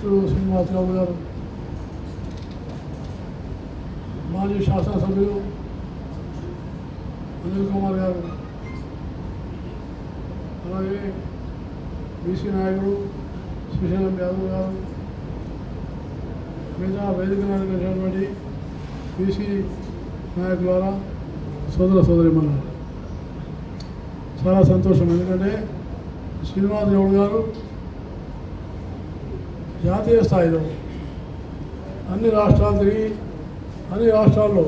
మిత్రుడు శ్రీనివాసరావు గారు, మాజీ శాసనసభ్యులు అనిల్ కుమార్ గారు, అలాగే బీసీ నాయకుడు శ్రీశైలం యాదవ్ గారు, మిగతా వేదిక నాయకులైనటువంటి బీసీ నాయకులారా, సోదర సోదరిమణులారా, చాలా సంతోషం. ఎందుకంటే శ్రీనివాస్ గౌడ్ గారు జాతీయ స్థాయిలో అన్ని రాష్ట్రాలు తిరిగి అన్ని రాష్ట్రాల్లో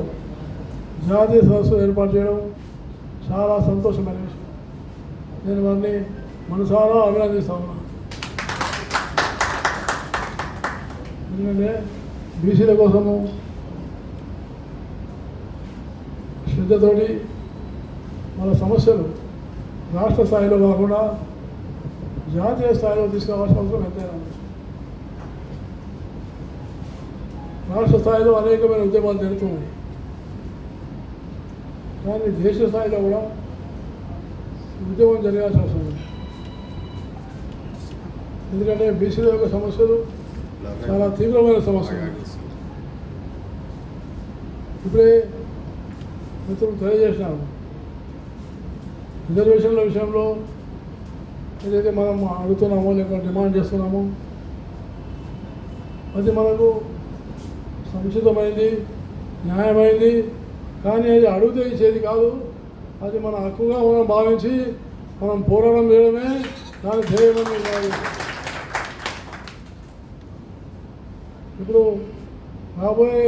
జాతీయ సదస్సు ఏర్పాటు చేయడం చాలా సంతోషమైన విషయం. నేను వారిని మనసారా అభినందిస్తా ఉన్నాను. ఎందుకంటే బీసీల కోసము శ్రద్ధతోటి మన సమస్యలు రాష్ట్ర స్థాయిలో కాకుండా జాతీయ స్థాయిలో తీసుకురావాల్సిన అవసరం ఎంతైనా ఉంది. రాష్ట్ర స్థాయిలో అనేకమైన ఉద్యమాలు జరుగుతున్నాయి, కానీ దేశ స్థాయిలో కూడా ఉద్యమం జరగాల్సిన అవసరం ఉంది. ఎందుకంటే బీసీల యొక్క సమస్యలు చాలా తీవ్రమైన సమస్యలు. ఇప్పుడే మిత్రులు తెలియజేసినారు, రిజర్వేషన్ల విషయంలో ఏదైతే మనం అడుగుతున్నామో లేక డిమాండ్ చేస్తున్నామో అది మనకు సముచితమైంది, న్యాయమైంది. కానీ అది అడిగితే ఇచ్చేది కాదు. అది మన హక్కుగా మనం భావించి మనం పోరాటం చేయడమే దాని ధ్యేయమని కాదు. ఇప్పుడు రాబోయే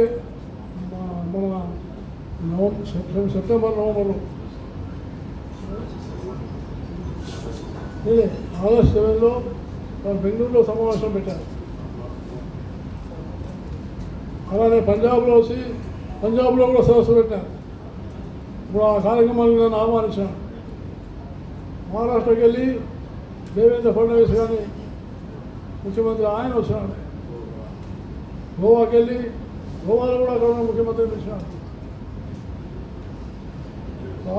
మన సెప్టెంబర్ నవంబర్లో ఆగస్ట్ 7లో వాళ్ళు బెంగళూరులో సమావేశం పెట్టారు. అలానే పంజాబ్లో కూడా సదస్సు పెట్టారు. ఇప్పుడు ఆ కార్యక్రమాన్ని నేను ఆహ్వానించాను. మహారాష్ట్రకి వెళ్ళి దేవేంద్ర ఫడ్నవీస్ కానీ ముఖ్యమంత్రి ఆయన వచ్చినాడు. గోవాకి వెళ్ళి గోవాలో కూడా గవర్నర్ ముఖ్యమంత్రిని పిలిచినాడు.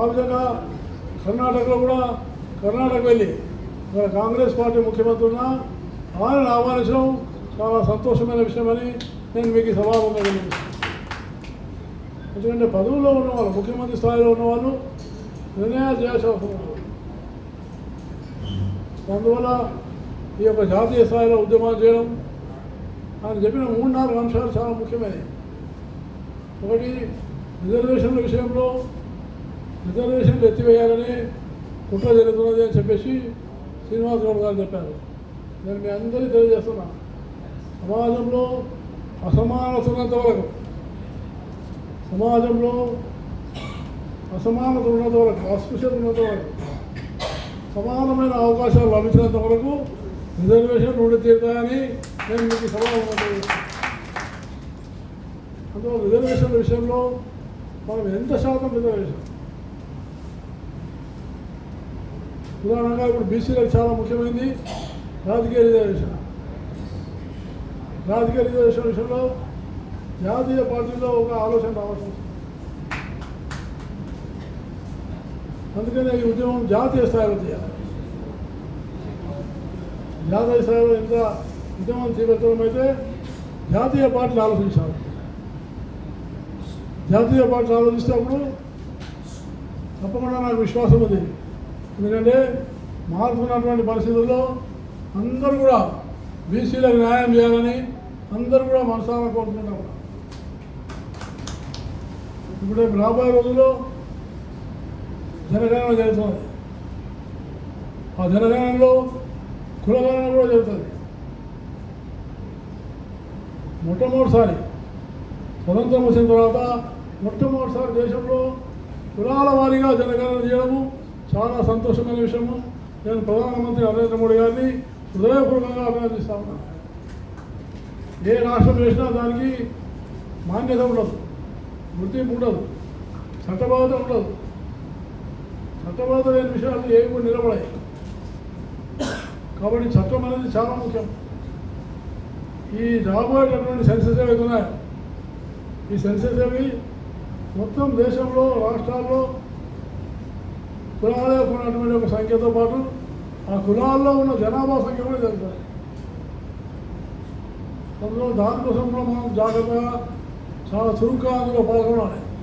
ఆ విధంగా కర్ణాటకలో కూడా కర్ణాటక వెళ్ళి ఇక్కడ కాంగ్రెస్ పార్టీ ముఖ్యమంత్రి ఉన్న ఆయన ఆహ్వానించడం చాలా సంతోషమైన విషయమని నేను మీకు సభాముఖంగా తెలియజేస్తాను. ఎందుకంటే పదవుల్లో ఉన్నవాళ్ళు, ముఖ్యమంత్రి స్థాయిలో ఉన్నవాళ్ళు నిర్ణయాలు చేయాల్సిన అవసరం ఉంది. అందువల్ల ఈ యొక్క జాతీయ స్థాయిలో ఉద్యమాలు చేయడం ఆయన చెప్పిన 3-4 అంశాలు చాలా ముఖ్యమైనవి. ఒకటి, రిజర్వేషన్ల విషయంలో రిజర్వేషన్లు ఎత్తివేయాలని కుట్ర జరుగుతున్నది అని చెప్పేసి శ్రీనివాస్ గౌడ్ గారు చెప్పారు. నేను మీ అందరికీ తెలియజేస్తున్నా, సమాజంలో అసమానత ఉన్నంత వరకు అస్పృశ్యత ఉన్నంత వరకు సమానమైన అవకాశాలు లభించినంత వరకు రిజర్వేషన్ ఉండి తీరుతాయని నేను మీకు సభాముఖంగా అందులో రిజర్వేషన్ల విషయంలో మనం ఎంత శాతం రిజర్వేషన్, ఉదాహరణగా ఇప్పుడు బీసీలకు చాలా ముఖ్యమైనది రాజకీయ రిజర్వేషన్. రాజకీయ రిజర్వేషన్ విషయంలో జాతీయ పార్టీలో ఒక ఆలోచన రావాల్సి వస్తుంది. అందుకనే ఈ ఉద్యమం జాతీయ స్థాయిలో చేయాలి. జాతీయ స్థాయిలో ఎంత ఉద్యమం తీవ్రతరమైతే జాతీయ పార్టీలు ఆలోచించాలి. జాతీయ పార్టీలు ఆలోచిస్తేప్పుడు తప్పకుండా నాకు విశ్వాసం ఉంది. ఎందుకంటే మారుతున్నటువంటి పరిస్థితుల్లో అందరూ కూడా బీసీలకు న్యాయం చేయాలని అందరూ కూడా మనసారా కోరుకుంటారు. ఇప్పుడు రాబోయే రోజుల్లో జనగణన జరుగుతుంది. ఆ జనగణనలో కులగణన కూడా జరుగుతుంది. మొట్టమొదటిసారి స్వతంత్రం వచ్చిన తర్వాత మొట్టమొదటిసారి దేశంలో కులాల వారీగా జనగణన చేయడము చాలా సంతోషమైన విషయము. నేను ప్రధానమంత్రి నరేంద్ర మోడీ గారిని హృదయపూర్వకంగా అభినందిస్తా ఉన్నాను. ఏ రాష్ట్రం చేసినా దానికి మాన్యత ఉండదు, గుర్తింపు ఉండదు, చట్టబద్ధత ఉండదు. చట్టబద్ధత లేని విషయాలు ఏవి కూడా నిలబడాయి. కాబట్టి చట్టం అనేది చాలా ముఖ్యం. ఈ రాబోయేటటువంటి సెన్సెస్ ఏవైతే ఉన్నాయో ఈ సెన్సెస్ ఏవి మొత్తం దేశంలో రాష్ట్రాల్లో కులాల యొక్క ఉన్నటువంటి ఒక సంఖ్యతో పాటు ఆ కులాల్లో ఉన్న జనాభా సంఖ్య కూడా జరుగుతుంది. అందులో దానికోసం కూడా మనం జాగ్రత్తగా చాలా చురుగ్గా అందులో పాల్గొనాలి.